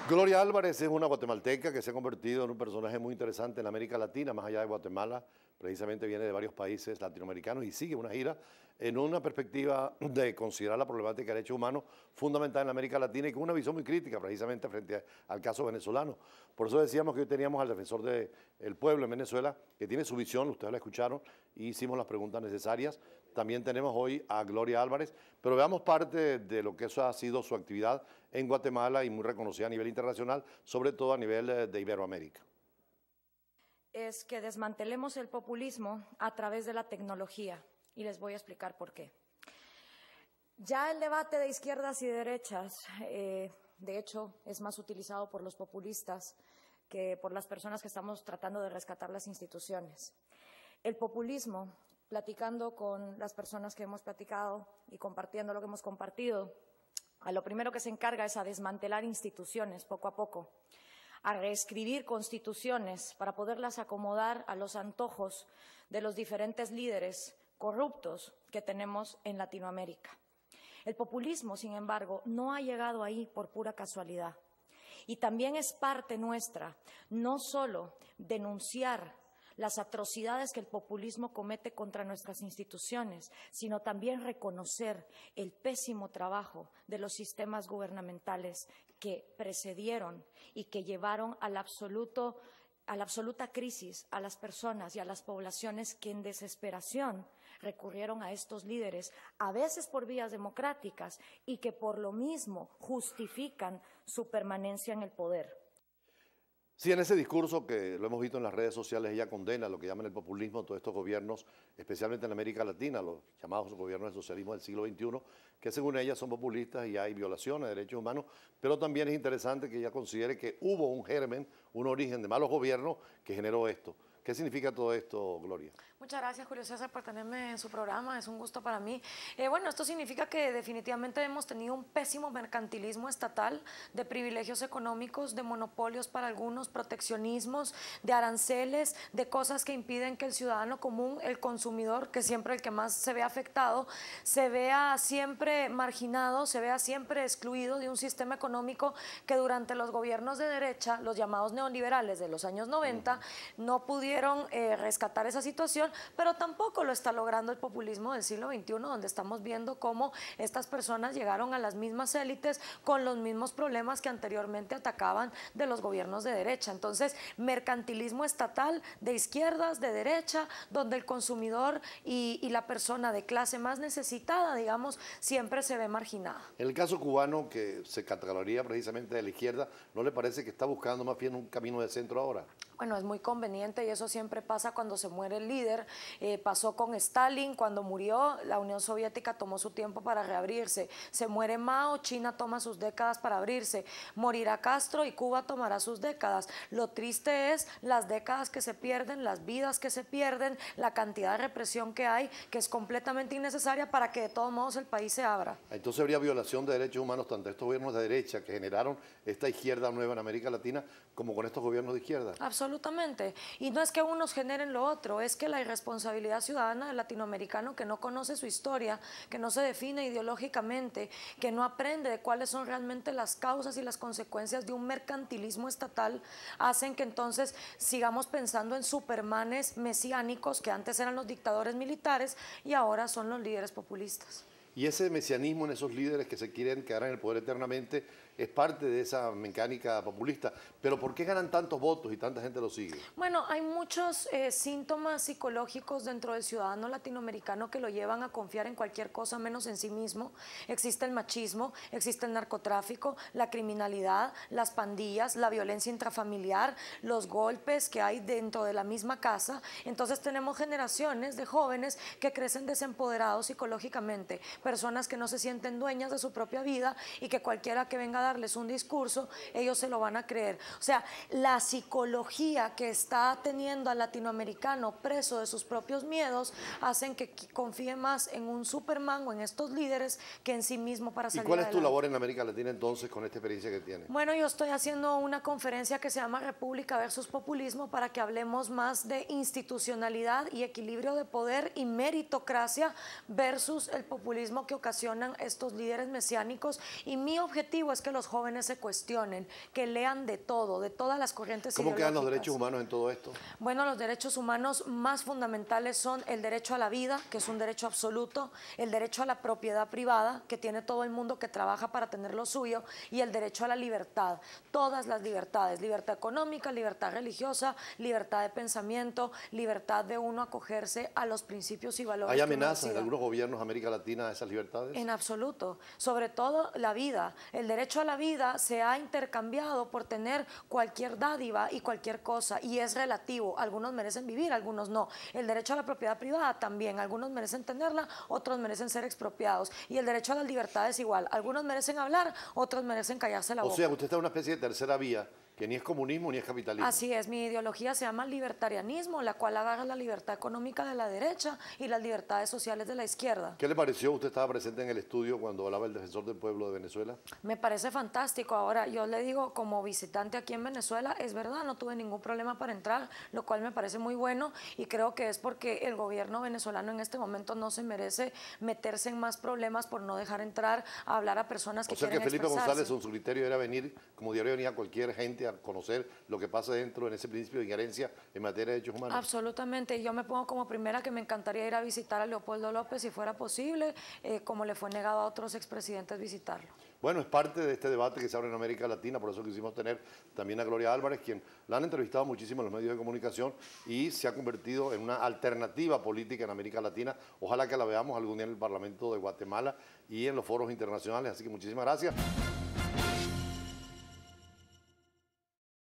Gloria Álvarez es una guatemalteca que se ha convertido en un personaje muy interesante en América Latina, más allá de Guatemala. Precisamente viene de varios países latinoamericanos y sigue una gira en una perspectiva de considerar la problemática de derechos humanos fundamental en América Latina y con una visión muy crítica precisamente frente al caso venezolano. Por eso decíamos que hoy teníamos al defensor del pueblo en Venezuela, que tiene su visión, ustedes la escucharon, y hicimos las preguntas necesarias. También tenemos hoy a Gloria Álvarez, pero veamos parte de lo que eso ha sido su actividad en Guatemala y muy reconocida a nivel internacional, sobre todo a nivel de Iberoamérica. Es que desmantelemos el populismo a través de la tecnología, y les voy a explicar por qué. Ya el debate de izquierdas y derechas, de hecho, es más utilizado por los populistas que por las personas que estamos tratando de rescatar las instituciones. El populismo, platicando con las personas que hemos platicado y compartiendo lo que hemos compartido, a lo primero que se encarga es a desmantelar instituciones poco a poco, a reescribir constituciones para poderlas acomodar a los antojos de los diferentes líderes corruptos que tenemos en Latinoamérica. El populismo, sin embargo, no ha llegado ahí por pura casualidad. Y también es parte nuestra, no solo denunciar las atrocidades que el populismo comete contra nuestras instituciones, sino también reconocer el pésimo trabajo de los sistemas gubernamentales que precedieron y que llevaron a la absoluta crisis a las personas y a las poblaciones que en desesperación recurrieron a estos líderes, a veces por vías democráticas, y que por lo mismo justifican su permanencia en el poder. Sí, en ese discurso que lo hemos visto en las redes sociales, ella condena lo que llaman el populismo de todos estos gobiernos, especialmente en América Latina, los llamados gobiernos del socialismo del siglo XXI, que según ella son populistas y hay violaciones de derechos humanos, pero también es interesante que ella considere que hubo un germen, un origen de malos gobiernos que generó esto. ¿Qué significa todo esto, Gloria? Muchas gracias, Julio César, por tenerme en su programa. Es un gusto para mí. Bueno, esto significa que definitivamente hemos tenido un pésimo mercantilismo estatal de privilegios económicos, de monopolios para algunos, proteccionismos, de aranceles, de cosas que impiden que el ciudadano común, el consumidor, que siempre el que más se ve afectado, se vea siempre marginado, se vea siempre excluido de un sistema económico que durante los gobiernos de derecha, los llamados neoliberales de los años 90, no pudieron rescatar esa situación, pero tampoco lo está logrando el populismo del siglo XXI, donde estamos viendo cómo estas personas llegaron a las mismas élites con los mismos problemas que anteriormente atacaban de los gobiernos de derecha. Entonces, mercantilismo estatal de izquierdas, de derecha, donde el consumidor y la persona de clase más necesitada, digamos, siempre se ve marginada. En el caso cubano, que se catalogaría precisamente de la izquierda, ¿no le parece que está buscando más bien un camino de centro ahora? Bueno, es muy conveniente y eso siempre pasa cuando se muere el líder. Pasó con Stalin, cuando murió, la Unión Soviética tomó su tiempo para reabrirse. Se muere Mao, China toma sus décadas para abrirse. Morirá Castro y Cuba tomará sus décadas. Lo triste es las décadas que se pierden, las vidas que se pierden, la cantidad de represión que hay, que es completamente innecesaria para que de todos modos el país se abra. Entonces habría violación de derechos humanos tanto de estos gobiernos de derecha que generaron esta izquierda nueva en América Latina como con estos gobiernos de izquierda. Absolutamente. Y no es que unos generen lo otro, es que la irresponsabilidad ciudadana del latinoamericano que no conoce su historia, que no se define ideológicamente, que no aprende de cuáles son realmente las causas y las consecuencias de un mercantilismo estatal, hacen que entonces sigamos pensando en supermanes mesiánicos que antes eran los dictadores militares y ahora son los líderes populistas. Y ese mesianismo en esos líderes que se quieren quedar en el poder eternamente es parte de esa mecánica populista. Pero ¿por qué ganan tantos votos y tanta gente los sigue? Bueno, hay muchos síntomas psicológicos dentro del ciudadano latinoamericano que lo llevan a confiar en cualquier cosa menos en sí mismo. Existe el machismo, existe el narcotráfico, la criminalidad, las pandillas, la violencia intrafamiliar, los golpes que hay dentro de la misma casa. Entonces tenemos generaciones de jóvenes que crecen desempoderados psicológicamente, personas que no se sienten dueñas de su propia vida y que cualquiera que venga a darles un discurso, ellos se lo van a creer. O sea, la psicología que está teniendo al latinoamericano preso de sus propios miedos hacen que confíe más en un Superman o en estos líderes que en sí mismo para salir adelante. ¿Y cuál es tu labor en América Latina entonces con esta experiencia que tienes? Bueno, yo estoy haciendo una conferencia que se llama República versus Populismo para que hablemos más de institucionalidad y equilibrio de poder y meritocracia versus el populismo populismo que ocasionan estos líderes mesiánicos, y mi objetivo es que los jóvenes se cuestionen, que lean de todo, de todas las corrientes ¿Cómo quedan los ideológicas. derechos humanos en todo esto? Bueno, los derechos humanos más fundamentales son el derecho a la vida, que es un derecho absoluto, el derecho a la propiedad privada, que tiene todo el mundo que trabaja para tener lo suyo, y el derecho a la libertad, todas las libertades, libertad económica, libertad religiosa, libertad de pensamiento, libertad de uno acogerse a los principios y valores. ¿Hay que uno amenazas de decida. algunos gobiernos de América Latina a esas libertades? En absoluto, sobre todo la vida. El derecho a la vida se ha intercambiado por tener cualquier dádiva y cualquier cosa, y es relativo. Algunos merecen vivir, algunos no. El derecho a la propiedad privada también. Algunos merecen tenerla, otros merecen ser expropiados. Y el derecho a la libertad es igual. Algunos merecen hablar, otros merecen callarse la boca. O sea, usted está en una especie de tercera vía, que ni es comunismo ni es capitalismo. Así es, mi ideología se llama libertarianismo, la cual agarra la libertad económica de la derecha y las libertades sociales de la izquierda. ¿Qué le pareció? Usted estaba presente en el estudio cuando hablaba el defensor del pueblo de Venezuela. Me parece fantástico. Ahora, yo le digo, como visitante aquí en Venezuela, es verdad, no tuve ningún problema para entrar, lo cual me parece muy bueno, y creo que es porque el gobierno venezolano en este momento no se merece meterse en más problemas por no dejar entrar a hablar a personas que O sea quieren que Felipe expresarse. González, en su criterio, era venir, como diario venía cualquier gente, a conocer lo que pasa dentro en ese principio de injerencia en materia de derechos humanos. Absolutamente. Yo me pongo como primera que me encantaría ir a visitar a Leopoldo López si fuera posible, como le fue negado a otros expresidentes visitarlo. Bueno, es parte de este debate que se abre en América Latina, por eso quisimos tener también a Gloria Álvarez, quien la han entrevistado muchísimo en los medios de comunicación y se ha convertido en una alternativa política en América Latina. Ojalá que la veamos algún día en el Parlamento de Guatemala y en los foros internacionales. Así que muchísimas gracias.